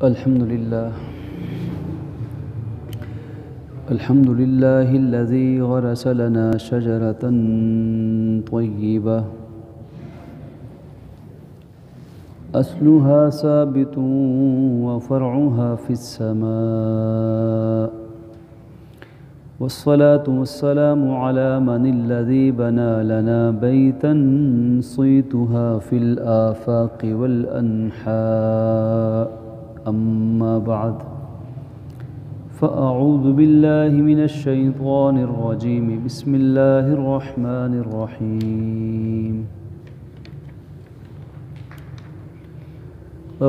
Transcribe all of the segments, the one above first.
الحمد لله الذي غرس لنا شجرة طيبة أصلها ثابت وفرعها في السماء، والصلاة والسلام على من الذي بنى لنا بيتا صيتها في الآفاق والأنحاء. أما بعد، فأعوذ بالله من الشيطان الرجيم. بسم الله الرحمن الرحيم.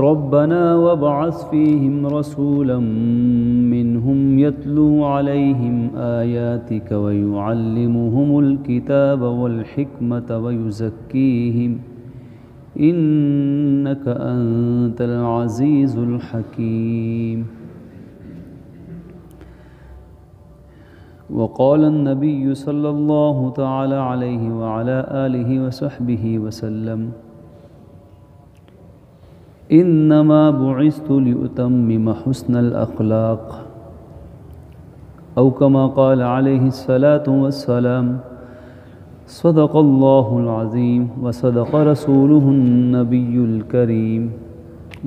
ربنا وابعث فيهم رسولا منهم يتلو عليهم آياتك ويعلمهم الكتاب والحكمة ويزكيهم إنك أنت العزيز الحكيم. وقال النبي صلى الله تعالى عليه وعلى آله وصحبه وسلم: إنما بعثت لأتمم حسن الأخلاق، أو كما قال عليه الصلاة والسلام. صدق الله العظيم وصدق رسوله النبي الكريم،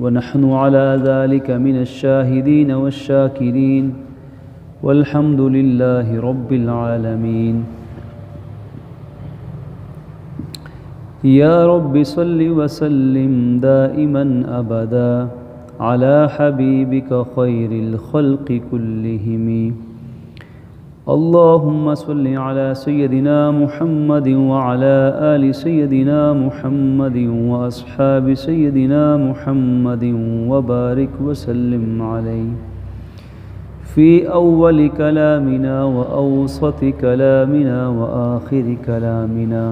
ونحن على ذلك من الشاهدين والشاكرين، والحمد لله رب العالمين. يا رب صل وسلم دائما أبدا على حبيبك خير الخلق كلهم. اللهم صل على سيدنا محمد وعلى آل سيدنا محمد وأصحاب سيدنا محمد وبارك وسلم عليه في أول كلامنا وأوسط كلامنا وآخر كلامنا.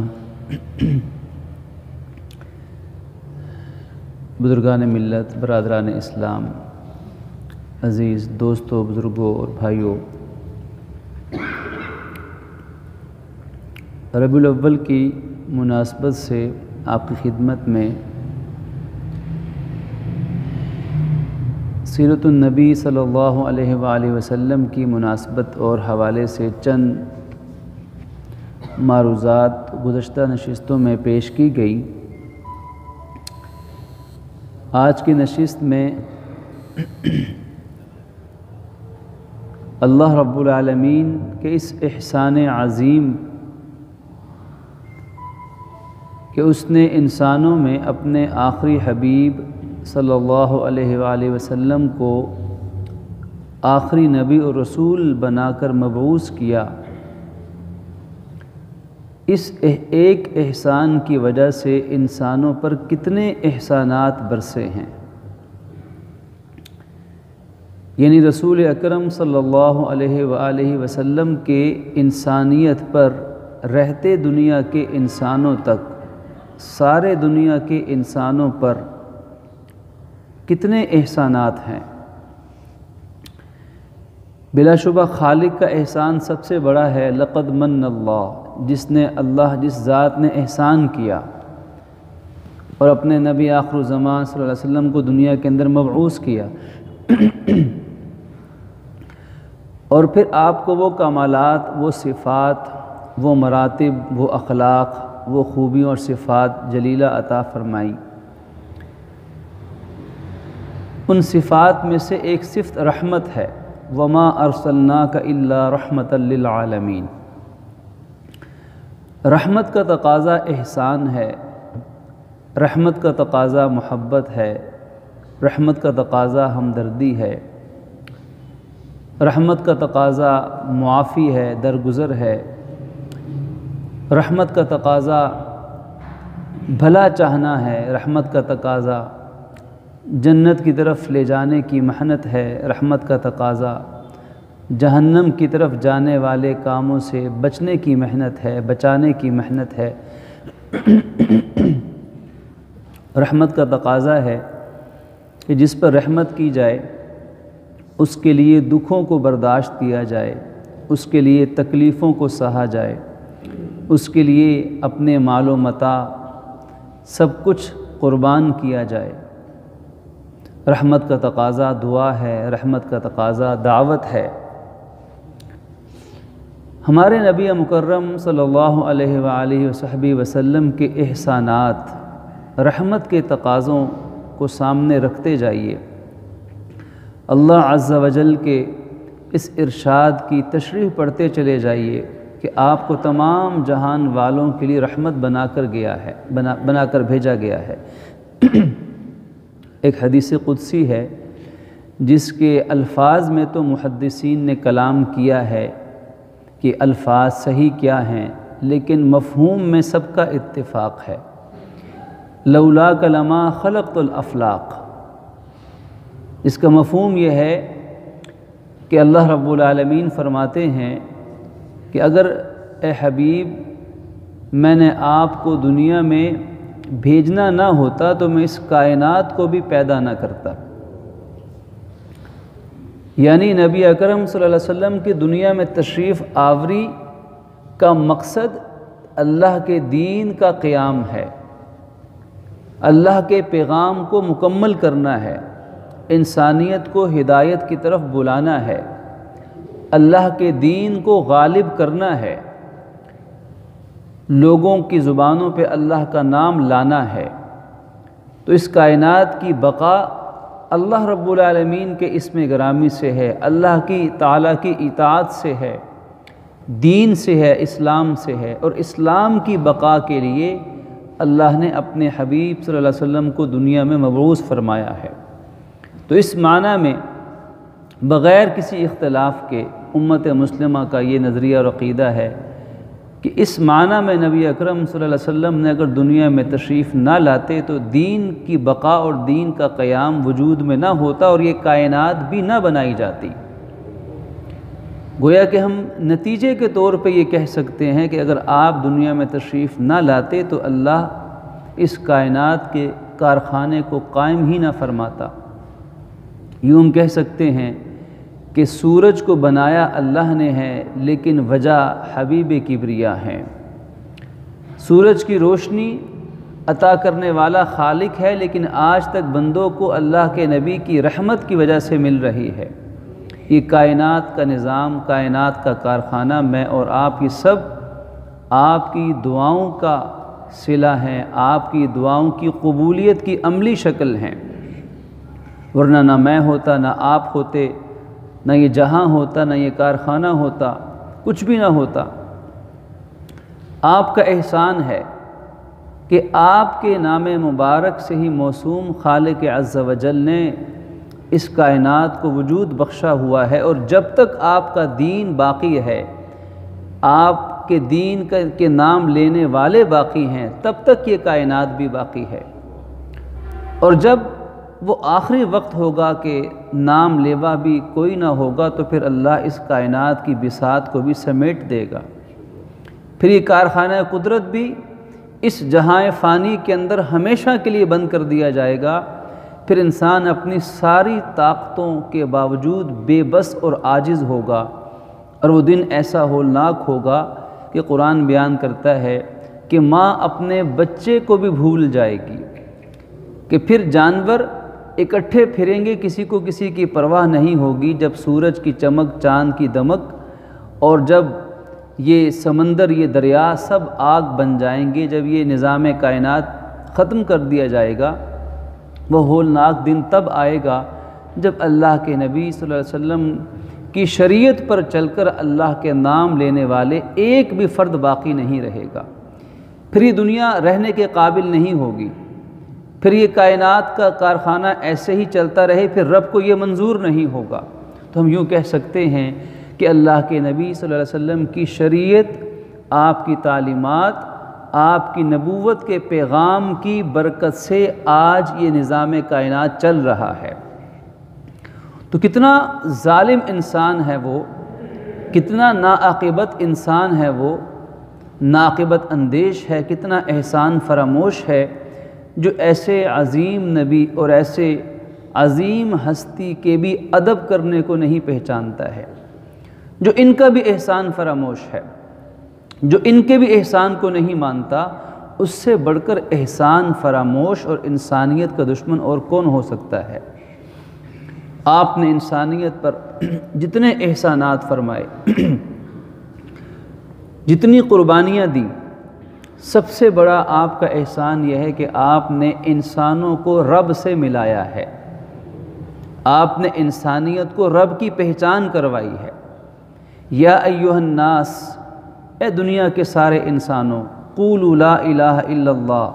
بزرگان ملت، برادران اسلام، عزیز دوستوں، بزرگوں اور بھائیوں، ربیع الاول کی مناسبت سے آپ کی خدمت میں سیرت النبی صلی اللہ علیہ وآلہ وسلم کی مناسبت اور حوالے سے چند معروضات گزشتہ نشستوں میں پیش کی گئی. آج کی نشست میں اللہ رب العالمین کے اس احسان عظیم کہ اس نے انسانوں میں اپنے آخری حبیب صلی اللہ علیہ وآلہ وسلم کو آخری نبی اور رسول بنا کر مبعوث کیا، اس ایک احسان کی وجہ سے انسانوں پر کتنے احسانات برسے ہیں. یعنی رسول اکرم صلی اللہ علیہ وآلہ وسلم کے انسانیت پر رہتے دنیا کے انسانوں تک، سارے دنیا کے انسانوں پر کتنے احسانات ہیں. بلا شبہ خالق کا احسان سب سے بڑا ہے. لقد من اللہ، جس ذات نے احسان کیا اور اپنے نبی آخر الزمان صلی اللہ علیہ وسلم کو دنیا کے اندر مبعوث کیا، اور پھر آپ کو وہ کمالات، وہ صفات، وہ مراتب، وہ اخلاق، وہ خوبیوں اور صفات جلیلہ عطا فرمائی. ان صفات میں سے ایک صفت رحمت ہے. وما ارسلناک الا رحمتا للعالمین. رحمت کا تقاضا احسان ہے، رحمت کا تقاضا محبت ہے، رحمت کا تقاضا ہمدردی ہے، رحمت کا تقاضا معافی ہے، درگزر ہے، رحمت کا تقاضا بھلا چاہنا ہے، رحمت کا تقاضا جنت کی طرف لے جانے کی محنت ہے، رحمت کا تقاضا جہنم کی طرف جانے والے کاموں سے بچنے کی محنت ہے، بچانے کی محنت ہے. رحمت کا تقاضا ہے کہ جس پر رحمت کی جائے اس کے لیے دکھوں کو برداشت کیا جائے، اس کے لیے تکلیفوں کو سہا جائے، اس کے لیے اپنے مال و متاع سب کچھ قربان کیا جائے. رحمت کا تقاضا دعا ہے، رحمت کا تقاضا دعوت ہے۔ ہمارے نبی مکرم صلی اللہ علیہ وآلہ وصحبہ وسلم کے احسانات، رحمت کے تقاضوں کو سامنے رکھتے جائیے۔ اللہ عز و جل کے اس ارشاد کی تشریح پڑھتے چلے جائیے کہ آپ کو تمام جہان والوں کے لیے رحمت بنا کر بھیجا گیا ہے۔ ایک حدیث قدسی ہے جس کے الفاظ میں تو محدثین نے کلام کیا ہے کہ الفاظ صحیح کیا ہیں، لیکن مفہوم میں سب کا اتفاق ہے۔ لولاک لما خلقت الافلاق، اس کا مفہوم یہ ہے کہ اللہ رب العالمین فرماتے ہیں کہ اگر اے حبیب میں نے آپ کو دنیا میں بھیجنا نہ ہوتا تو میں اس کائنات کو بھی پیدا نہ کرتا۔ یعنی نبی اکرم صلی اللہ علیہ وسلم کی دنیا میں تشریف آوری کا مقصد اللہ کے دین کا قیام ہے، اللہ کے پیغام کو مکمل کرنا ہے، انسانیت کو ہدایت کی طرف بلانا ہے، اللہ کے دین کو غالب کرنا ہے، لوگوں کی زبانوں پہ اللہ کا نام لانا ہے۔ تو اس کائنات کی بقا اللہ رب العالمین کے اسم گرامی سے ہے، اللہ کی تعالیٰ کی اطاعت سے ہے، دین سے ہے، اسلام سے ہے، اور اسلام کی بقا کے لیے اللہ نے اپنے حبیب صلی اللہ علیہ وسلم کو دنیا میں مبعوث فرمایا ہے۔ تو اس معنی میں بغیر کسی اختلاف کے امت مسلمہ کا یہ نظریہ اور عقیدہ ہے کہ اس معنی میں نبی اکرم صلی اللہ علیہ وسلم نے اگر دنیا میں تشریف نہ لاتے تو دین کی بقا اور دین کا قیام وجود میں نہ ہوتا اور یہ کائنات بھی نہ بنائی جاتی۔ گویا کہ ہم نتیجے کے طور پہ یہ کہہ سکتے ہیں کہ اگر آپ دنیا میں تشریف نہ لاتے تو اللہ اس کائنات کے کارخانے کو قائم ہی نہ فرماتا۔ یوں ہم کہہ سکتے ہیں کہ سورج کو بنایا اللہ نے ہے لیکن وجہ حبیب کبریا ہیں۔ سورج کی روشنی عطا کرنے والا خالق ہے، لیکن آج تک بندوں کو اللہ کے نبی کی رحمت کی وجہ سے مل رہی ہے۔ یہ کائنات کا نظام، کائنات کا کارخانہ میں اور آپ یہ سب آپ کی دعاؤں کا صلہ ہیں، آپ کی دعاؤں کی قبولیت کی عملی شکل ہیں، ورنہ نہ میں ہوتا، نہ آپ ہوتے، نہ یہ جہاں ہوتا، نہ یہ کارخانہ ہوتا، کچھ بھی نہ ہوتا۔ آپ کا احسان ہے کہ آپ کے نام مبارک سے ہی موسوم خالق عز و جل نے اس کائنات کو وجود بخشا ہوا ہے، اور جب تک آپ کا دین باقی ہے، آپ کے دین کے نام لینے والے باقی ہیں، تب تک یہ کائنات بھی باقی ہے۔ اور جب وہ آخری وقت ہوگا کہ نام لیوا بھی کوئی نہ ہوگا تو پھر اللہ اس کائنات کی بساط کو بھی سمیٹ دے گا۔ پھر یہ کارخانہ قدرت بھی اس جہاں فانی کے اندر ہمیشہ کے لیے بند کر دیا جائے گا۔ پھر انسان اپنی ساری طاقتوں کے باوجود بے بس اور عاجز ہوگا، اور وہ دن ایسا ہولناک ہوگا کہ قرآن بیان کرتا ہے کہ ماں اپنے بچے کو بھی بھول جائے گی، کہ پھر جانور اکٹھے پھریں گے، کسی کو کسی کی پرواہ نہیں ہوگی۔ جب سورج کی چمک، چاند کی دمک، اور جب یہ سمندر، یہ دریا سب آگ بن جائیں گے، جب یہ نظام کائنات ختم کر دیا جائے گا، وہ ہولناک دن تب آئے گا جب اللہ کے نبی صلی اللہ علیہ وسلم کی شریعت پر چل کر اللہ کے نام لینے والے ایک بھی فرد باقی نہیں رہے گا۔ پھر یہ دنیا رہنے کے قابل نہیں ہوگی، پھر یہ کائنات کا کارخانہ ایسے ہی چلتا رہے، پھر رب کو یہ منظور نہیں ہوگا۔ تو ہم یوں کہہ سکتے ہیں کہ اللہ کے نبی صلی اللہ علیہ وسلم کی شریعت، آپ کی تعلیمات، آپ کی نبوت کے پیغام کی برکت سے آج یہ نظام کائنات چل رہا ہے۔ تو کتنا ظالم انسان ہے وہ، کتنا ناعاقبت انسان ہے وہ، ناعاقبت اندیش ہے، کتنا احسان فراموش ہے جو ایسے عظیم نبی اور ایسے عظیم ہستی کے بھی ادب کرنے کو نہیں پہچانتا ہے، جو ان کا بھی احسان فراموش ہے، جو ان کے بھی احسان کو نہیں مانتا۔ اس سے بڑھ کر احسان فراموش اور انسانیت کا دشمن اور کون ہو سکتا ہے؟ آپ نے انسانیت پر جتنے احسانات فرمائے، جتنی قربانیاں دیں، سب سے بڑا آپ کا احسان یہ ہے کہ آپ نے انسانوں کو رب سے ملایا ہے، آپ نے انسانیت کو رب کی پہچان کروائی ہے۔ یا ایھا الناس، اے دنیا کے سارے انسانوں، قولوا لا الہ الا اللہ،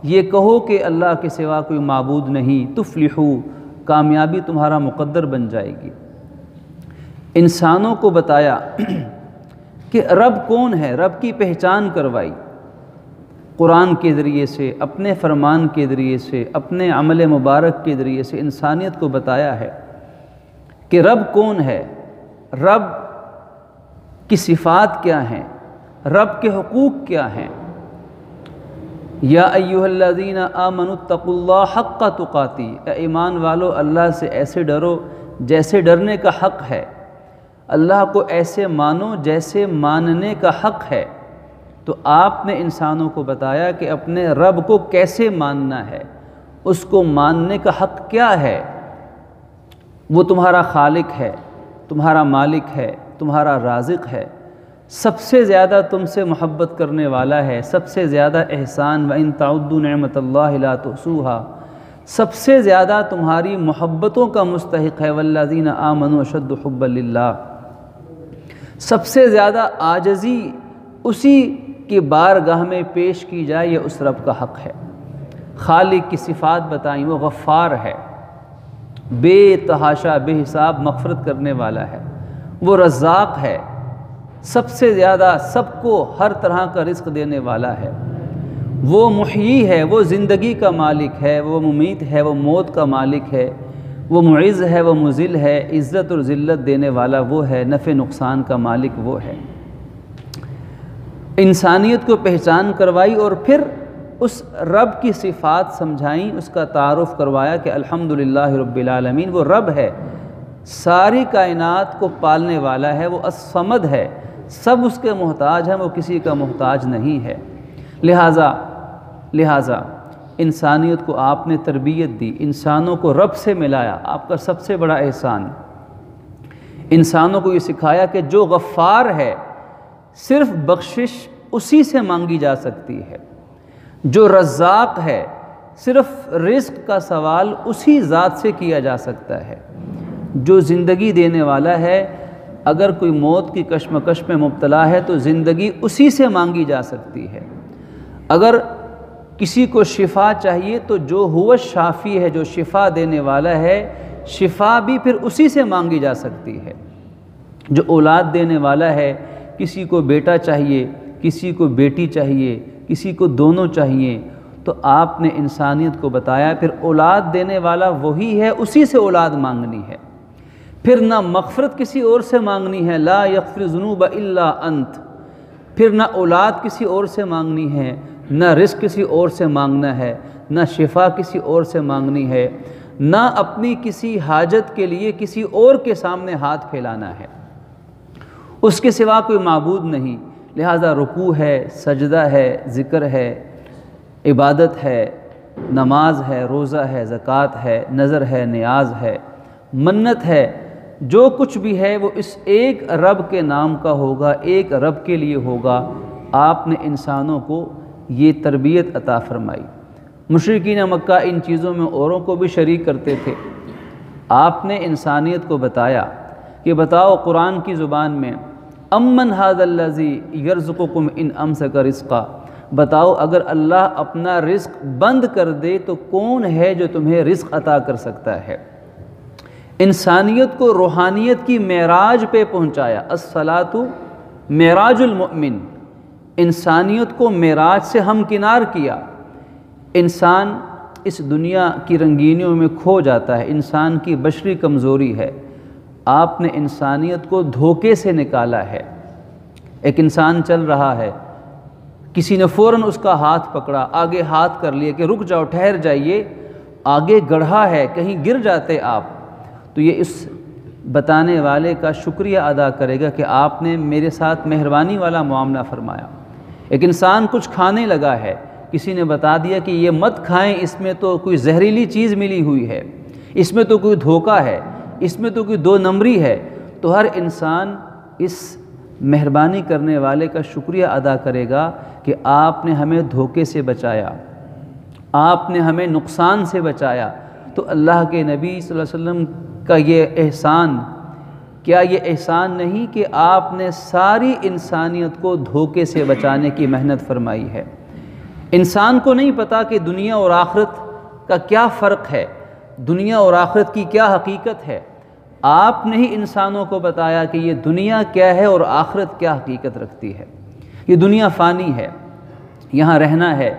یہ کہو کہ اللہ کے سوا کوئی معبود نہیں، تفلحوا، کامیابی تمہارا مقدر بن جائے گی۔ انسانوں کو بتایا کہ رب کون ہے، رب کی پہچان کروائی، قرآن کے ذریعے سے، اپنے فرمان کے ذریعے سے، اپنے عمل مبارک کے ذریعے سے انسانیت کو بتایا ہے کہ رب کون ہے، رب کی صفات کیا ہیں، رب کے حقوق کیا ہیں۔ یا ایھا الذین آمنوا اتقوا اللہ حق تقاتہ، اے ایمان والو اللہ سے ایسے ڈرو جیسے ڈرنے کا حق ہے، اللہ کو ایسے مانو جیسے ماننے کا حق ہے۔ تو آپ نے انسانوں کو بتایا کہ اپنے رب کو کیسے ماننا ہے، اس کو ماننے کا حق کیا ہے۔ وہ تمہارا خالق ہے، تمہارا مالک ہے، تمہارا رازق ہے، سب سے زیادہ تم سے محبت کرنے والا ہے، سب سے زیادہ احسان، وَإِن تَعُدُّوا نِعْمَةَ اللَّهِ لَا تُحْصُوهَا، سب سے زیادہ تمہاری محبتوں کا مستحق ہے، وَالَّذِينَ آمَنُوا أَشَدُّ حُبًّا لِلَّهِ، سب سے زیادہ عاجزی اسی کی بارگاہ میں پیش کی جائے، یہ اس رب کا حق ہے۔ خالق کی صفات بتائیں، وہ غفار ہے، بے تحاشا بے حساب مغفرت کرنے والا ہے، وہ رزاق ہے، سب سے زیادہ سب کو ہر طرح کا رزق دینے والا ہے، وہ محیی ہے، وہ زندگی کا مالک ہے، وہ ممیت ہے، وہ موت کا مالک ہے، وہ معز ہے، وہ مذل ہے، عزت اور ذلت دینے والا وہ ہے، نفع نقصان کا مالک وہ ہے۔ انسانیت کو پہچان کروائی اور پھر اس رب کی صفات سمجھائیں، اس کا تعارف کروایا کہ الحمدللہ رب العالمین، وہ رب ہے، ساری کائنات کو پالنے والا ہے، وہ الصمد ہے، سب اس کے محتاج ہیں، وہ کسی کا محتاج نہیں ہے۔ لہٰذا انسانیت کو آپ نے تربیت دی، انسانوں کو رب سے ملایا، آپ کا سب سے بڑا احسان۔ انسانوں کو یہ سکھایا کہ جو غفار ہے صرف بخشش اسی سے مانگی جا سکتی ہے، جو رزاق ہے صرف رزق کا سوال اسی ذات سے کیا جا سکتا ہے، جو زندگی دینے والا ہے اگر کوئی موت کی کشمکش میں مبتلا ہے تو زندگی اسی سے مانگی جا سکتی ہے، اگر کسی کو شفا چاہیے تو جو ہوا شافی ہے، جو شفا دینے والا ہے، شفا بھی پھر اسی سے مانگی جا سکتی ہے، جو اولاد دینے والا ہے، کسی کو بیٹا چاہیے، کسی کو بیٹی چاہیے، کسی کو دونوں چاہیے، تو آپ نے انسانیت کو بتایا پھر اولاد دینے والا وہی ہے، اسی سے اولاد مانگنی ہے، پھر نہ مغفرت کسی اور سے مانگنی ہے، لا یغفر الذنوب الا انت، پھر نہ اولاد کسی اور سے مانگنی ہے، نہ رزق کسی اور سے مانگنا ہے، نہ شفا کسی اور سے مانگنی ہے، نہ اپنی کسی حاجت کے لیے کسی اور کے سامنے ہاتھ پھیلانا ہے، اس کے سوا کوئی معبود نہیں۔ لہٰذا رکوع ہے، سجدہ ہے، ذکر ہے، عبادت ہے، نماز ہے، روزہ ہے، زکوٰۃ ہے، نظر ہے، نیاز ہے، منت ہے، جو کچھ بھی ہے وہ اس ایک رب کے نام کا ہوگا، ایک رب کے لیے ہوگا۔ آپ نے انسانوں کو یہ تربیت عطا فرمائی۔ مشرکین مکہ ان چیزوں میں اوروں کو بھی شریک کرتے تھے، آپ نے انسانیت کو بتایا کہ بتاؤ قرآن کی زبان میں، امن ھذا الذی یرزقکم ان امسک رزقا، بتاؤ اگر اللہ اپنا رزق بند کر دے تو کون ہے جو تمہیں رزق عطا کر سکتا ہے۔ انسانیت کو روحانیت کی معراج پہ پہنچایا، الصلاۃ معراج المؤمن، انسانیت کو معراج سے ہمکنار کیا۔ انسان اس دنیا کی رنگینیوں میں کھو جاتا ہے، انسان کی بشری کمزوری ہے، آپ نے انسانیت کو دھوکے سے نکالا ہے۔ ایک انسان چل رہا ہے، کسی نے فوراً اس کا ہاتھ پکڑا، آگے ہاتھ کر لیا کہ رک جاؤ، ٹھہر جائیے، آگے گڑھا ہے، کہیں گر جاتے آپ، تو یہ اس بتانے والے کا شکریہ ادا کرے گا کہ آپ نے میرے ساتھ مہربانی والا معاملہ فرمایا۔ ایک انسان کچھ کھانے لگا ہے، کسی نے بتا دیا کہ یہ مت کھائیں، اس میں تو کوئی زہریلی چیز ملی ہوئی ہے، اس میں تو کوئی دھوکہ ہے، اس میں تو کوئی دو نمبری ہے، تو ہر انسان اس مہربانی کرنے والے کا شکریہ ادا کرے گا کہ آپ نے ہمیں دھوکے سے بچایا، آپ نے ہمیں نقصان سے بچایا۔ تو اللہ کے نبی صلی اللہ علیہ وسلم کا یہ احسان، کیا یہ احسان نہیں کہ آپ نے ساری انسانیت کو دھوکے سے بچانے کی محنت فرمائی ہے؟ انسان کو نہیں پتا کہ دنیا اور آخرت کا کیا فرق ہے، دنیا اور آخرت کی کیا حقیقت ہے۔ آپ نے ہی انسانوں کو بتایا کہ یہ دنیا کیا ہے اور آخرت کیا حقیقت رکھتی ہے۔ یہ دنیا فانی ہے، یہاں رہنا ہے،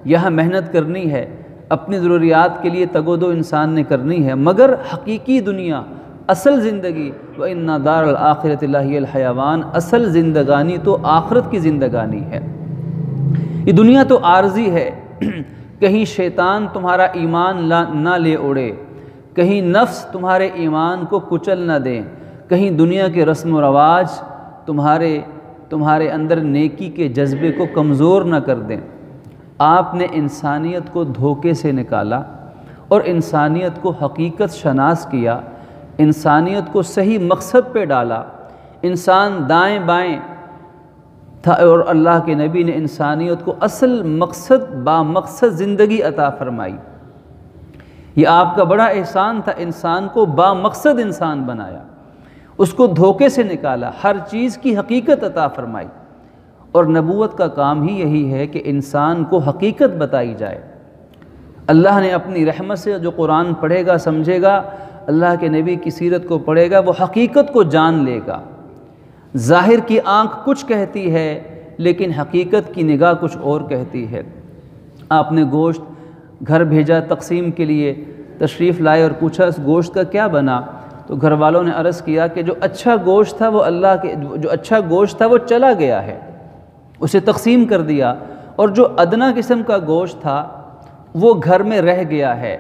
یہاں محنت کرنی ہے، اپنی ضروریات کے لیے تگ و دو انسان نے کرنی ہے، مگر حقیقی دنیا، اصل زندگی، وَإِنَّ دَارَ الْآخِرَةِ لَهِيَ الْحَيَوَانُ، اصل زندگانی تو آخرت کی زندگانی ہے۔ یہ دنیا تو عارضی ہے، کہیں شیطان تمہارا ایمان نہ لے اڑے، کہیں نفس تمہارے ایمان کو کچل نہ دیں، کہیں دنیا کے رسم و رواج تمہارے اندر نیکی کے جذبے کو کمزور نہ کر دیں۔ آپ نے انسانیت کو دھوکے سے نکالا اور انسانیت کو حقیقت شناس کیا، انسانیت کو صحیح مقصد پہ ڈالا۔ انسان دائیں بائیں تھا اور اللہ کے نبی نے انسانیت کو اصل مقصد با مقصد زندگی عطا فرمائی۔ یہ آپ کا بڑا احسان تھا، انسان کو با مقصد انسان بنایا، اس کو دھوکے سے نکالا، ہر چیز کی حقیقت عطا فرمائی۔ اور نبوت کا کام ہی یہی ہے کہ انسان کو حقیقت بتائی جائے۔ اللہ نے اپنی رحمت سے جو قرآن پڑھے گا سمجھے گا، اللہ کے نبی کی سیرت کو پڑھے گا، وہ حقیقت کو جان لے گا۔ ظاہر کی آنکھ کچھ کہتی ہے لیکن حقیقت کی نگاہ کچھ اور کہتی ہے۔ آپ نے گوشت گھر بھیجا تقسیم کے لیے، تشریف لائے اور پوچھا اس گوشت کا کیا بنا؟ تو گھر والوں نے عرض کیا کہ جو اچھا گوشت تھا وہ چلا گیا ہے، اسے تقسیم کر دیا، اور جو ادنا قسم کا گوشت تھا وہ گھر میں رہ گیا ہے۔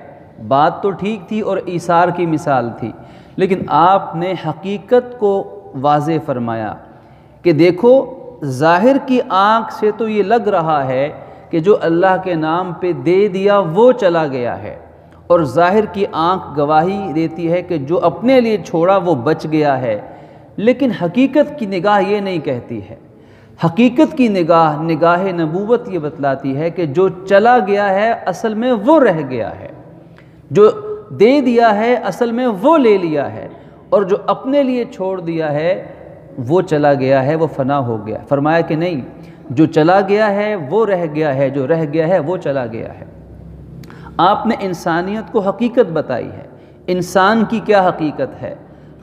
بات تو ٹھیک تھی اور ایثار کی مثال تھی، لیکن آپ نے حقیقت کو واضح فرمایا کہ دیکھو، ظاہر کی آنکھ سے تو یہ لگ رہا ہے کہ جو اللہ کے نام پہ دے دیا وہ چلا گیا ہے، اور ظاہر کی آنکھ گواہی دیتی ہے کہ جو اپنے لیے چھوڑا وہ بچ گیا ہے، لیکن حقیقت کی نگاہ یہ نہیں کہتی ہے۔ حقیقت کی نگاہ نبوت یہ بتلاتی ہے کہ جو چلا گیا ہے اصل میں وہ رہ گیا ہے، جو دے دیا ہے اصل میں وہ لے لیا ہے، اور جو اپنے لیے چھوڑ دیا ہے وہ چلا گیا ہے، وہ فنا ہو گیا۔ فرمایا کہ نہیں، جو چلا گیا ہے وہ رہ گیا ہے، جو رہ گیا ہے وہ چلا گیا ہے۔ آپ نے انسانیت کو حقیقت بتائی ہے، انسان کی کیا حقیقت ہے،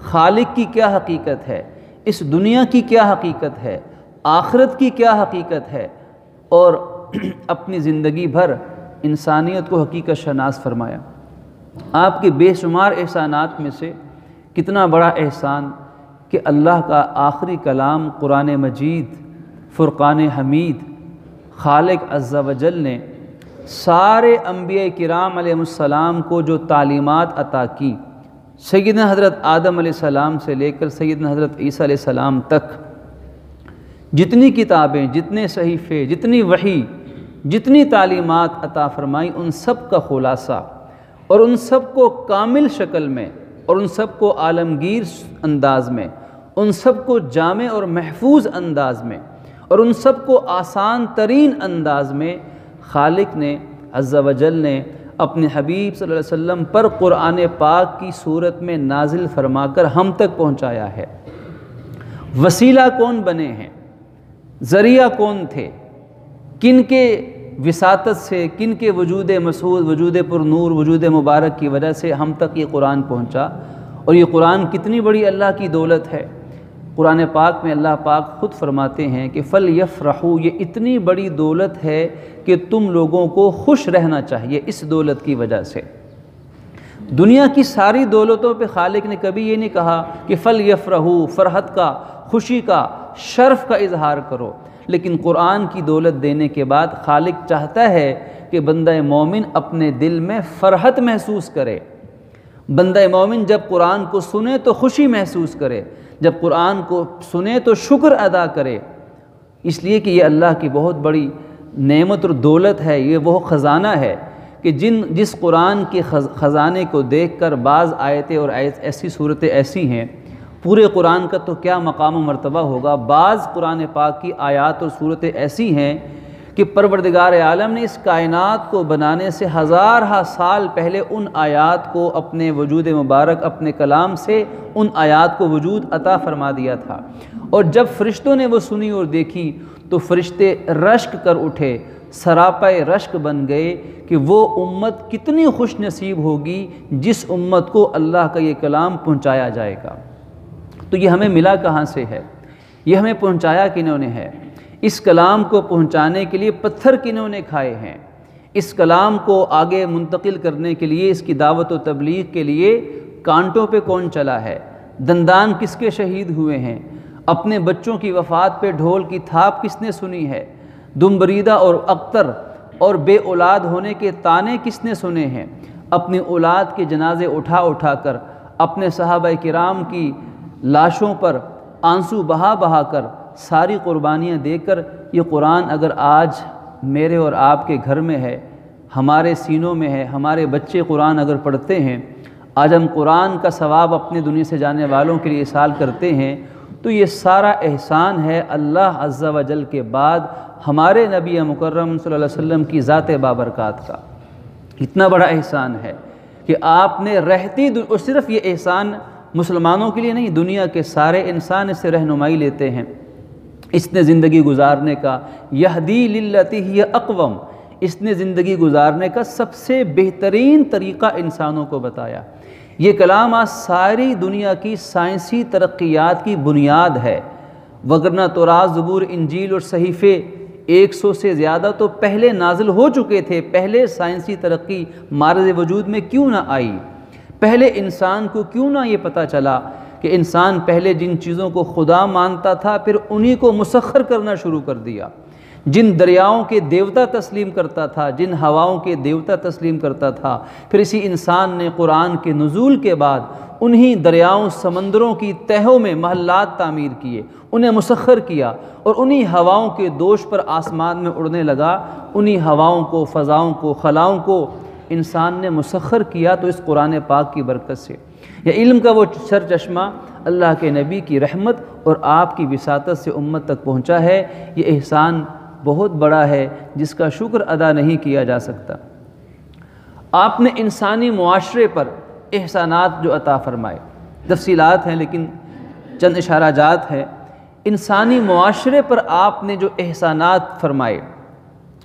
خالق کی کیا حقیقت ہے، اس دنیا کی کیا حقیقت ہے، آخرت کی کیا حقیقت ہے، اور اپنی زندگی بھر انسانیت کو حقیقت شناس فرمایا۔ آپ کے بے شمار احسانات میں سے کتنا بڑا احسان کہ اللہ کا آخری کلام قرآن مجید، فرقان حمید، خالق عز و جل نے سارے انبیاء کرام علیہ السلام کو جو تعلیمات عطا کی، سیدنا حضرت آدم علیہ السلام سے لے کر سیدنا حضرت عیسیٰ علیہ السلام تک، جتنی کتابیں، جتنے صحیفے، جتنی وحی، جتنی تعلیمات عطا فرمائی، ان سب کا خلاصہ اور ان سب کو کامل شکل میں اور ان سب کو عالمگیر انداز میں، ان سب کو جامع اور محفوظ انداز میں اور ان سب کو آسان ترین انداز میں خالق نے عز و جل نے اپنے حبیب صلی اللہ علیہ وسلم پر قرآن پاک کی صورت میں نازل فرما کر ہم تک پہنچایا ہے۔ وسیلہ کون بنے ہیں، ذریعہ کون تھے، کن کے وساطت سے، کن کے وجود مسعود، وجود پر نور، وجود مبارک کی وجہ سے ہم تک یہ قرآن پہنچا۔ اور یہ قرآن کتنی بڑی اللہ کی دولت ہے۔ قرآن پاک میں اللہ پاک خود فرماتے ہیں کہ فَلْيَفْرَحُوا، یہ اتنی بڑی دولت ہے کہ تم لوگوں کو خوش رہنا چاہیے اس دولت کی وجہ سے۔ دنیا کی ساری دولتوں پہ خالق نے کبھی یہ نہیں کہا کہ فَلْيَفْرَحُوا، فرحت کا، خوشی کا، شرف کا اظہار کرو، لیکن قرآن کی دولت دینے کے بعد خالق چاہتا ہے کہ بندہ مومن اپنے دل میں فرحت محسوس کرے۔ بندہ مومن جب قرآن کو سنے تو خوشی محسوس کرے، جب قرآن کو سنے تو شکر ادا کرے، اس لیے کہ یہ اللہ کی بہت بڑی نعمت اور دولت ہے، یہ وہ خزانہ ہے کہ جس قرآن کے خزانے کو دیکھ کر بعض آیتیں اور ایسی صورتیں ایسی ہیں، پورے قرآن کا تو کیا مقام و مرتبہ ہوگا، بعض قرآن پاک کی آیات اور صورتیں ایسی ہیں کہ پروردگار عالم نے اس کائنات کو بنانے سے ہزارہ سال پہلے ان آیات کو اپنے وجود مبارک، اپنے کلام سے ان آیات کو وجود عطا فرما دیا تھا، اور جب فرشتوں نے وہ سنی اور دیکھی تو فرشتے رشک کر اٹھے، سراپائے رشک بن گئے کہ وہ امت کتنی خوش نصیب ہوگی جس امت کو اللہ کا یہ کلام پہنچایا جائے گا۔ تو یہ ہمیں ملا کہاں سے ہے، یہ ہمیں پہنچایا کنہوں نے ہے، اس کلام کو پہنچانے کے لیے پتھر کنہوں نے کھائے ہیں، اس کلام کو آگے منتقل کرنے کے لیے، اس کی دعوت و تبلیغ کے لیے کانٹوں پہ کون چلا ہے، دندان کس کے شہید ہوئے ہیں، اپنے بچوں کی وفات پہ ڈھول کی تھاپ کس نے سنی ہے، دم بریدہ اور اختر اور بے اولاد ہونے کے تانے کس نے سنے ہیں، اپنی اولاد کے جنازے اٹھا اٹھا کر، اپنے صحابہ کرام کی لاشوں پر آنسو بہا بہا کر، ساری قربانیاں دے کر یہ قرآن اگر آج میرے اور آپ کے گھر میں ہے، ہمارے سینوں میں ہے، ہمارے بچے قرآن اگر پڑھتے ہیں، آج ہم قرآن کا ثواب اپنے دنیا سے جانے والوں کے لیے احسان کرتے ہیں، تو یہ سارا احسان ہے اللہ عز و جل کے بعد ہمارے نبی مکرم صلی اللہ علیہ وسلم کی ذات بابرکات کا۔ اتنا بڑا احسان ہے کہ آپ نے رہتی اور صرف یہ احسان مسلمانوں کے لیے نہیں، دنیا کے سارے انسان اس سے رہنمائی لیتے ہیں، اس نے زندگی گزارنے کا، یہدی للتی ہی اقوم، اس نے زندگی گزارنے کا سب سے بہترین طریقہ انسانوں کو بتایا۔ یہ کلام آج ساری دنیا کی سائنسی ترقیات کی بنیاد ہے، وگرنہ تورات، زبور، انجیل اور صحیفے 100 سے زیادہ تو پہلے نازل ہو چکے تھے، پہلے سائنسی ترقی معرض وجود میں کیوں نہ آئی، پہلے انسان کو کیوں نہ یہ پتہ چلا کہ انسان پہلے جن چیزوں کو خدا مانتا تھا پھر انہی کو مسخر کرنا شروع کر دیا، جن دریاؤں کے دیوتا تسلیم کرتا تھا، جن ہواؤں کے دیوتا تسلیم کرتا تھا، پھر اسی انسان نے قرآن کے نزول کے بعد انہی دریاؤں، سمندروں کی تہوں میں محلات تعمیر کیے، انہیں مسخر کیا، اور انہی ہواؤں کے دوش پر آسمان میں اڑنے لگا، انہی ہواؤں کو، فضاؤں کو، خلاؤں کو انسان نے مسخر کیا، تو اس قرآن پاک کی برکت سے یہ علم کا وہ سرچشمہ اللہ کے نبی کی رحمت اور آپ کی وساطت سے امت تک پہنچا ہے۔ یہ احسان بہت بڑا ہے جس کا شکر ادا نہیں کیا جا سکتا۔ آپ نے انسانی معاشرے پر احسانات جو عطا فرمائے، تفصیلات ہیں لیکن چند اشارہ جات ہیں، انسانی معاشرے پر آپ نے جو احسانات فرمائے،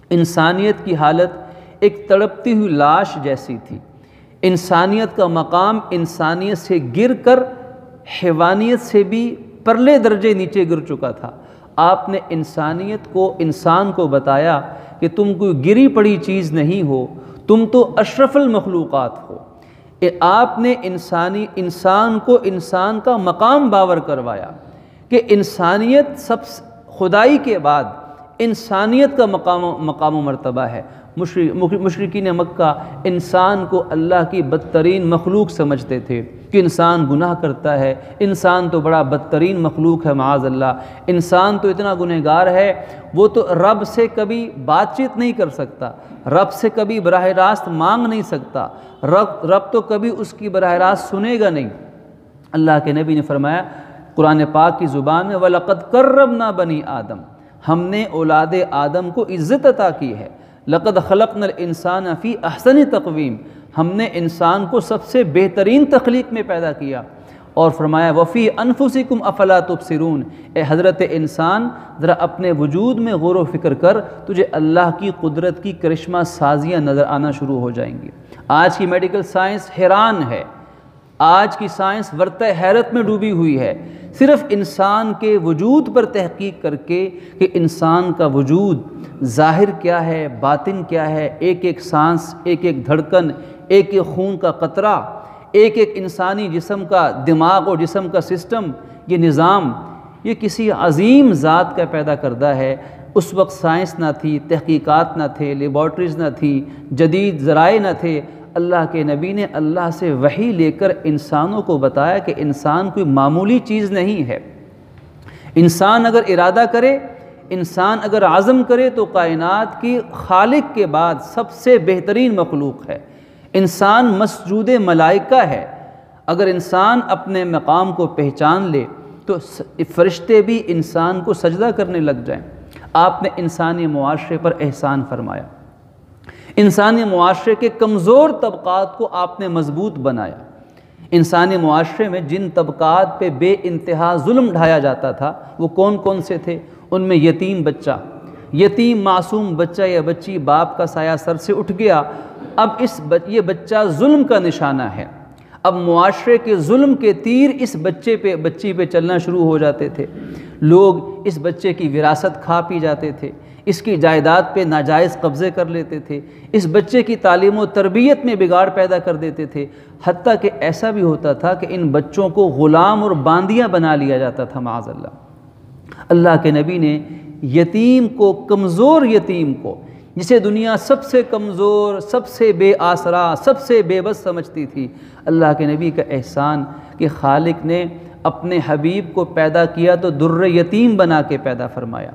انسانیت کی حالت ایک تڑپتی ہوئی لاش جیسی تھی، انسانیت کا مقام انسانیت سے گر کر حیوانیت سے بھی پرلے درجے نیچے گر چکا تھا۔ آپ نے انسانیت کو، انسان کو بتایا کہ تم کوئی گری پڑی چیز نہیں ہو، تم تو اشرف المخلوقات ہو۔ آپ نے انسان کو انسان کا مقام باور کروایا کہ انسانیت سب خدائی کے بعد انسانیت کا مقام و مرتبہ ہے۔ مشرکین مکہ انسان کو اللہ کی بدترین مخلوق سمجھتے تھے کہ انسان گناہ کرتا ہے، انسان تو بڑا بدترین مخلوق ہے، معاذ اللہ، انسان تو اتنا گنہگار ہے، وہ تو رب سے کبھی بات چیت نہیں کر سکتا، رب سے کبھی براہ راست مانگ نہیں سکتا، رب تو کبھی اس کی براہ راست سنے گا نہیں۔ اللہ کے نبی نے فرمایا قرآن پاک کی زبان میں وَلَقَدْ كَرَّمْنَا بَنِي آدم، ہم نے اولاد آدم کو عزت عطا کی ہے، لَقَدْ خَلَقْنَا الْإِنسَانَ فِي أَحْسَنِ تَقْوِيمٍ، ہم نے انسان کو سب سے بہترین تخلیق میں پیدا کیا، اور فرمایا وَفِي أَنفُسِكُمْ أَفَلَا تُبْصِرُونَ، اے حضرت انسان ذرا اپنے وجود میں غور و فکر کر، تجھے اللہ کی قدرت کی کرشمہ سازیاں نظر آنا شروع ہو جائیں گی۔ آج کی میڈیکل سائنس حیران ہے، آج کی سائنس ورطہ حیرت میں ڈوبی ہوئی ہے، صرف انسان کے وجود پر تحقیق کر کے کہ انسان کا وجود ظاہر کیا ہے، باطن کیا ہے، ایک ایک سانس، ایک ایک دھڑکن، ایک ایک خون کا قطرہ، ایک ایک انسانی جسم کا دماغ اور جسم کا سسٹم، یہ نظام، یہ کسی عظیم ذات کا پیدا کردہ ہے۔ اس وقت سائنس نہ تھی، تحقیقات نہ تھے، لیبارٹریز نہ تھی، جدید ذرائع نہ تھے، اللہ کے نبی نے اللہ سے وحی لے کر انسانوں کو بتایا کہ انسان کوئی معمولی چیز نہیں ہے، انسان اگر ارادہ کرے، انسان اگر عزم کرے تو کائنات کی خالق کے بعد سب سے بہترین مخلوق ہے، انسان مسجود ملائکہ ہے۔ اگر انسان اپنے مقام کو پہچان لے تو فرشتے بھی انسان کو سجدہ کرنے لگ جائیں۔ آپ نے انسانی معاشرے پر احسان فرمایا، انسانی معاشرے کے کمزور طبقات کو آپ نے مضبوط بنایا۔ انسانی معاشرے میں جن طبقات پہ بے انتہا ظلم ڈھایا جاتا تھا وہ کون کون سے تھے؟ ان میں یتیم بچہ، یتیم معصوم بچہ یا بچی، باپ کا سایہ سر سے اٹھ گیا، اب یہ بچہ ظلم کا نشانہ ہے۔ اب معاشرے کے ظلم کے تیر اس بچی پہ چلنا شروع ہو جاتے تھے، لوگ اس بچے کی وراثت کھا پی جاتے تھے، اس کی جائیداد پہ ناجائز قبضے کر لیتے تھے، اس بچے کی تعلیم و تربیت میں بگاڑ پیدا کر دیتے تھے، حتیٰ کہ ایسا بھی ہوتا تھا کہ ان بچوں کو غلام اور باندیاں بنا لیا جاتا تھا معاذ اللہ۔ اللہ کے نبی نے یتیم کو، کمزور یتیم کو، جسے دنیا سب سے کمزور، سب سے بے آسرا، سب سے بے بس سمجھتی تھی، اللہ کے نبی کا احسان کہ خالق نے اپنے حبیب کو پیدا کیا تو در یتیم بنا کے پیدا فرمایا،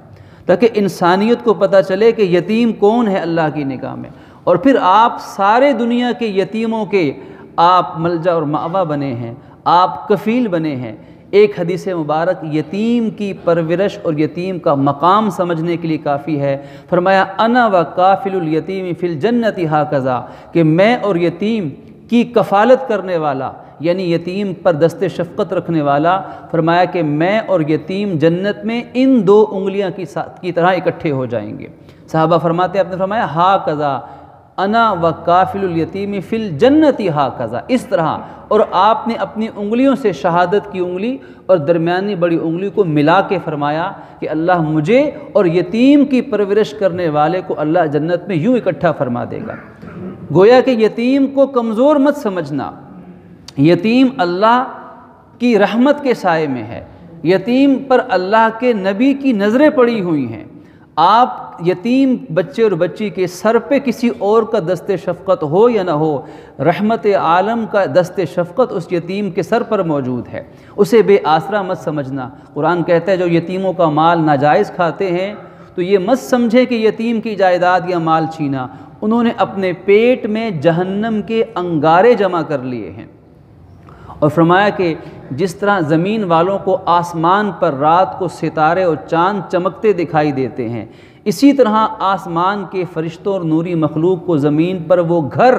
تاکہ انسانیت کو پتہ چلے کہ یتیم کون ہے اللہ کی نگاہ میں۔ اور پھر آپ سارے دنیا کے یتیموں کے آپ ملجا اور مأویٰ بنے ہیں، آپ کفیل بنے ہیں۔ ایک حدیث مبارک یتیم کی پرورش اور یتیم کا مقام سمجھنے کے لیے کافی ہے، فرمایا انا وکافل الیتیم فی الجنۃ ھکذا، کہ میں اور یتیم کی کفالت کرنے والا، یعنی یتیم پر دست شفقت رکھنے والا، فرمایا کہ میں اور یتیم جنت میں ان دو انگلیاں کی طرح اکٹھے ہو جائیں گے۔ صحابہ فرماتے ہیں، آپ نے فرمایا ھکذا انا وکافل الیتیم فی الجنۃ ھکذا، اس طرح، اور آپ نے اپنی انگلیوں سے شہادت کی انگلی اور درمیانی بڑی انگلی کو ملا کے فرمایا کہ اللہ مجھے اور یتیم کی پرورش کرنے والے کو اللہ جنت میں یوں اکٹھا فرما دے گا۔ گویا کہ یتیم کو کمزور مت سمجھنا، یتیم اللہ کی رحمت کے سائے میں ہے، یتیم پر اللہ کے نبی کی نظریں پڑی ہوئی ہیں۔ آپ یتیم بچے اور بچی کے سر پہ کسی اور کا دست شفقت ہو یا نہ ہو، رحمت عالم کا دست شفقت اس یتیم کے سر پر موجود ہے، اسے بے آسرا مت سمجھنا۔ قرآن کہتا ہے جو یتیموں کا مال ناجائز کھاتے ہیں تو یہ مت سمجھے کہ یتیم کی جائیداد یا مال چھینا، انہوں نے اپنے پیٹ میں جہنم کے انگارے جمع کر لیے ہیں۔ اور فرمایا کہ جس طرح زمین والوں کو آسمان پر رات کو ستارے اور چاند چمکتے دکھائی دیتے ہیں، اسی طرح آسمان کے فرشتوں اور نوری مخلوق کو زمین پر وہ گھر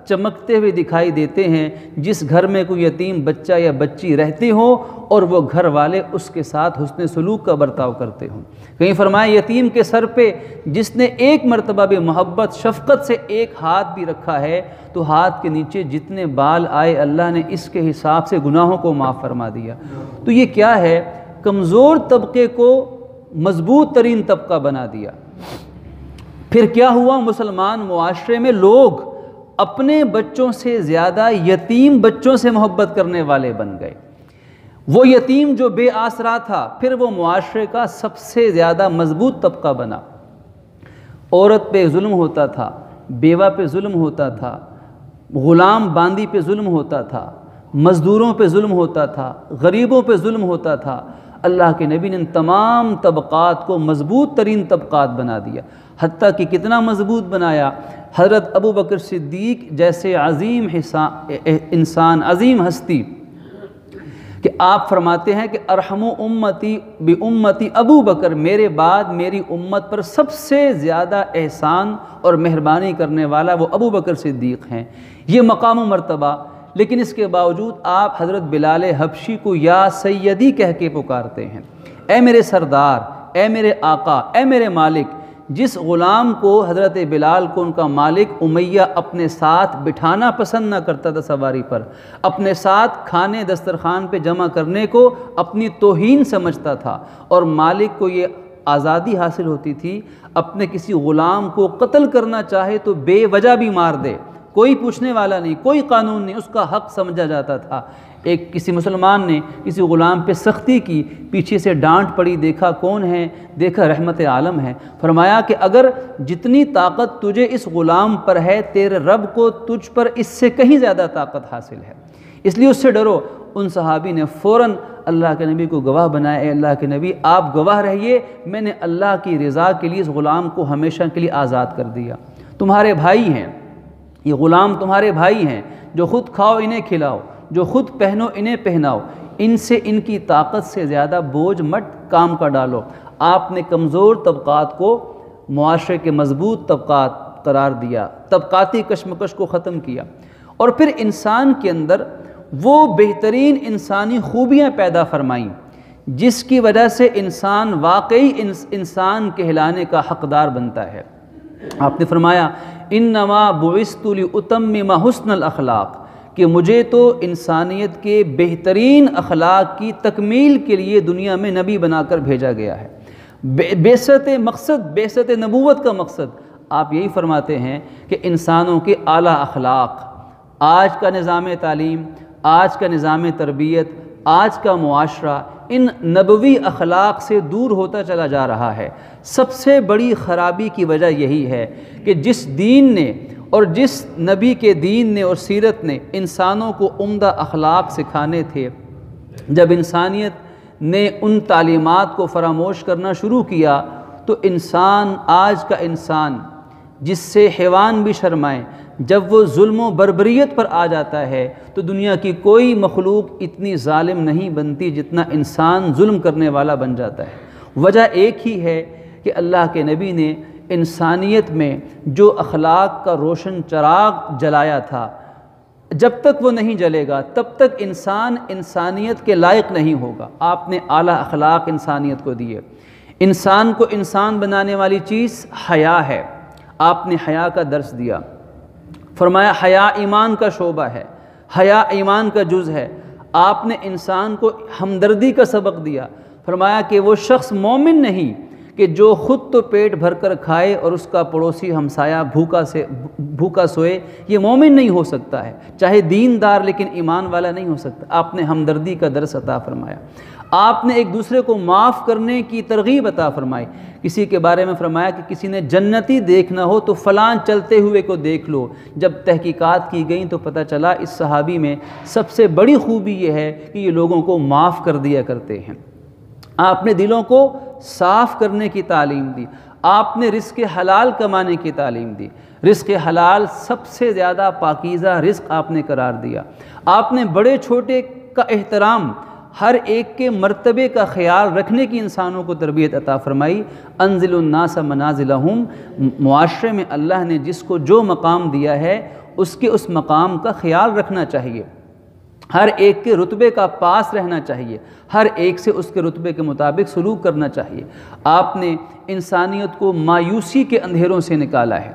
چمکتے ہوئے دکھائی دیتے ہیں جس گھر میں کوئی یتیم بچہ یا بچی رہتے ہوں اور وہ گھر والے اس کے ساتھ حسن سلوک کا برتاؤ کرتے ہوں۔ کہیں فرمایا یتیم کے سر پہ جس نے ایک مرتبہ بھی محبت شفقت سے ایک ہاتھ بھی رکھا ہے تو ہاتھ کے نیچے جتنے بال آئے اللہ نے اس کے حساب سے گناہوں کو معاف فرما دیا۔ تو یہ کیا ہے؟ کمزور طبقے کو مضبوط ترین طبقہ بنا دیا۔ پھر کیا ہوا؟ مسلمان معاشرے میں لوگ اپنے بچوں سے زیادہ یتیم بچوں سے محبت کرنے والے بن گئے۔ وہ یتیم جو بے آسرا تھا پھر وہ معاشرے کا سب سے زیادہ مضبوط طبقہ بنا۔ عورت پہ ظلم ہوتا تھا، بیوہ پہ ظلم ہوتا تھا، غلام باندی پہ ظلم ہوتا تھا، مزدوروں پہ ظلم ہوتا تھا، غریبوں پہ ظلم ہوتا تھا۔ اللہ کے نبی نے ان تمام طبقات کو مضبوط ترین طبقات بنا دیا، حتیٰ کہ کتنا مضبوط بنایا، حضرت ابو بکر صدیق جیسے عظیم انسان، عظیم ہستی، کہ آپ فرماتے ہیں کہ ارحم امتی بامتی ابو بکر، میرے بعد میری امت پر سب سے زیادہ احسان اور مہربانی کرنے والا وہ ابو بکر صدیق ہیں۔ یہ مقام و مرتبہ، لیکن اس کے باوجود آپ حضرت بلال حبشی کو یا سیدی کہہ کے پکارتے ہیں، اے میرے سردار، اے میرے آقا، اے میرے مالک۔ جس غلام کو حضرت بلال کو ان کا مالک امیہ اپنے ساتھ بٹھانا پسند نہ کرتا تھا سواری پر، اپنے ساتھ کھانے دسترخوان پہ جمع کرنے کو اپنی توہین سمجھتا تھا، اور مالک کو یہ آزادی حاصل ہوتی تھی اپنے کسی غلام کو قتل کرنا چاہے تو بے وجہ بھی مار دے، کوئی پوچھنے والا نہیں، کوئی قانون نہیں، اس کا حق سمجھا جاتا تھا۔ ایک کسی مسلمان نے کسی غلام پہ سختی کی، پیچھے سے ڈانٹ پڑی، دیکھا کون ہے، دیکھا رحمت عالم ہے، فرمایا کہ اگر جتنی طاقت تجھے اس غلام پر ہے تیرے رب کو تجھ پر اس سے کہیں زیادہ طاقت حاصل ہے، اس لیے اس سے ڈرو۔ ان صحابی نے فوراً اللہ کے نبی کو گواہ بنایا، اے اللہ کے نبی آپ گواہ رہیے، میں نے اللہ کی رضا کے لیے اس غلام کو ہمیشہ کے لیے آزاد کر دیا۔ تمہارے بھائی ہیں، یہ غلام تمہارے بھائی ہیں، جو خود کھاؤ انہیں کھلاؤ، جو خود پہنو انہیں پہناؤ، ان سے ان کی طاقت سے زیادہ بوجھ مت کام کا ڈالو۔ آپ نے کمزور طبقات کو معاشرے کے مضبوط طبقات قرار دیا، طبقاتی کشمکش کو ختم کیا، اور پھر انسان کے اندر وہ بہترین انسانی خوبیاں پیدا فرمائیں جس کی وجہ سے انسان واقعی انسان کہلانے کا حقدار بنتا ہے۔ آپ نے فرمایا انما بعثت لاتمم حسن الاخلاق، کہ مجھے تو انسانیت کے بہترین اخلاق کی تکمیل کے لیے دنیا میں نبی بنا کر بھیجا گیا ہے۔ بعثت نبوت کا مقصد آپ یہی فرماتے ہیں کہ انسانوں کے اعلیٰ اخلاق۔ آج کا نظام تعلیم، آج کا نظام تربیت، آج کا معاشرہ ان نبوی اخلاق سے دور ہوتا چلا جا رہا ہے۔ سب سے بڑی خرابی کی وجہ یہی ہے کہ جس دین نے اور جس نبی کے دین نے اور سیرت نے انسانوں کو عمدہ اخلاق سکھانے تھے، جب انسانیت نے ان تعلیمات کو فراموش کرنا شروع کیا تو انسان، آج کا انسان جس سے حیوان بھی شرمائیں، جب وہ ظلم و بربریت پر آ جاتا ہے تو دنیا کی کوئی مخلوق اتنی ظالم نہیں بنتی جتنا انسان ظلم کرنے والا بن جاتا ہے۔ وجہ ایک ہی ہے کہ اللہ کے نبی نے انسانیت میں جو اخلاق کا روشن چراغ جلایا تھا، جب تک وہ نہیں جلے گا تب تک انسان انسانیت کے لائق نہیں ہوگا۔ آپ نے اعلیٰ اخلاق انسانیت کو دیے۔ انسان کو انسان بنانے والی چیز حیا ہے، آپ نے حیا کا درس دیا، فرمایا حیا ایمان کا شعبہ ہے، حیا ایمان کا جز ہے۔ آپ نے انسان کو ہمدردی کا سبق دیا، فرمایا کہ وہ شخص مومن نہیں کہ جو خود تو پیٹ بھر کر کھائے اور اس کا پڑوسی ہمسایہ بھوکا سوئے، یہ مومن نہیں ہو سکتا ہے، چاہے دیندار لیکن ایمان والا نہیں ہو سکتا۔ آپ نے ہمدردی کا درس عطا فرمایا، آپ نے ایک دوسرے کو معاف کرنے کی ترغیب عطا فرمائی۔ کسی کے بارے میں فرمایا کہ کسی نے جنتی دیکھنا ہو تو فلاں چلتے ہوئے کو دیکھ لو۔ جب تحقیقات کی گئیں تو پتہ چلا اس صحابی میں سب سے بڑی خوبی یہ ہے کہ یہ لوگوں کو معاف کر دیا کرتے ہیں۔ آپ نے دلوں کو صاف کرنے کی تعلیم دی، آپ نے رزق حلال کمانے کی تعلیم دی۔ رزق حلال سب سے زیادہ پاکیزہ رزق آپ نے قرار دیا۔ آپ نے بڑے چھوٹے کا احترام، ہر ایک کے مرتبے کا خیال رکھنے کی انسانوں کو تربیت عطا فرمائی۔ انزل الناس منازلہم، معاشرے میں اللہ نے جس کو جو مقام دیا ہے اس مقام کا خیال رکھنا چاہیے، ہر ایک کے رتبے کا پاس رہنا چاہیے، ہر ایک سے اس کے رتبے کے مطابق سلوک کرنا چاہیے۔ آپ نے انسانیت کو مایوسی کے اندھیروں سے نکالا ہے۔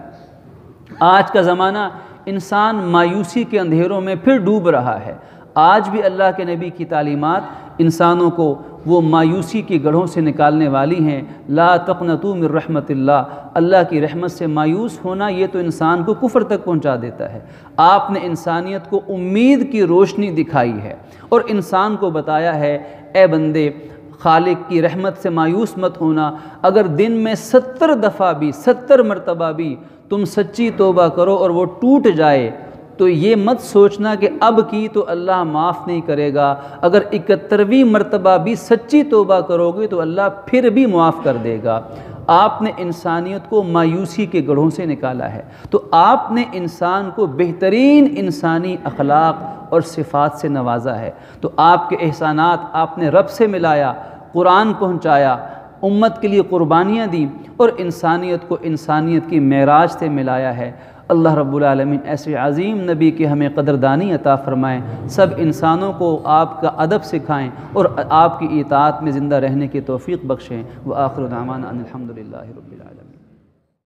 آج کا زمانہ انسان مایوسی کے اندھیروں میں پھر ڈوب رہا ہے۔ آج بھی اللہ کے نبی کی تعلیمات انسانوں کو وہ مایوسی کی گڑھوں سے نکالنے والی ہیں۔ لا تقنطوا من رحمت اللہ، اللہ کی رحمت سے مایوس ہونا یہ تو انسان کو کفر تک پہنچا دیتا ہے۔ آپ نے انسانیت کو امید کی روشنی دکھائی ہے اور انسان کو بتایا ہے اے بندے، خالق کی رحمت سے مایوس مت ہونا۔ اگر دن میں 70 دفعہ بھی، 70 مرتبہ بھی تم سچی توبہ کرو اور وہ ٹوٹ جائے تو یہ مت سوچنا کہ اب کی تو اللہ معاف نہیں کرے گا۔ اگر 71ویں مرتبہ بھی سچی توبہ کرو گے تو اللہ پھر بھی معاف کر دے گا۔ آپ نے انسانیت کو مایوسی کے گڑھوں سے نکالا ہے، تو آپ نے انسان کو بہترین انسانی اخلاق اور صفات سے نوازا ہے۔ تو آپ کے احسانات آپ نے رب سے ملایا، قرآن پہنچایا، امت کے لیے قربانیاں دیں اور انسانیت کو انسانیت کی معراج سے ملایا ہے۔ اللہ رب العالمین ایسے عظیم نبی کی ہمیں قدردانی عطا فرمائیں، سب انسانوں کو آپ کا ادب سکھائیں اور آپ کی اطاعت میں زندہ رہنے کی توفیق بخشیں۔ وآخر دعوانا ان الحمد للہ رب العالمین۔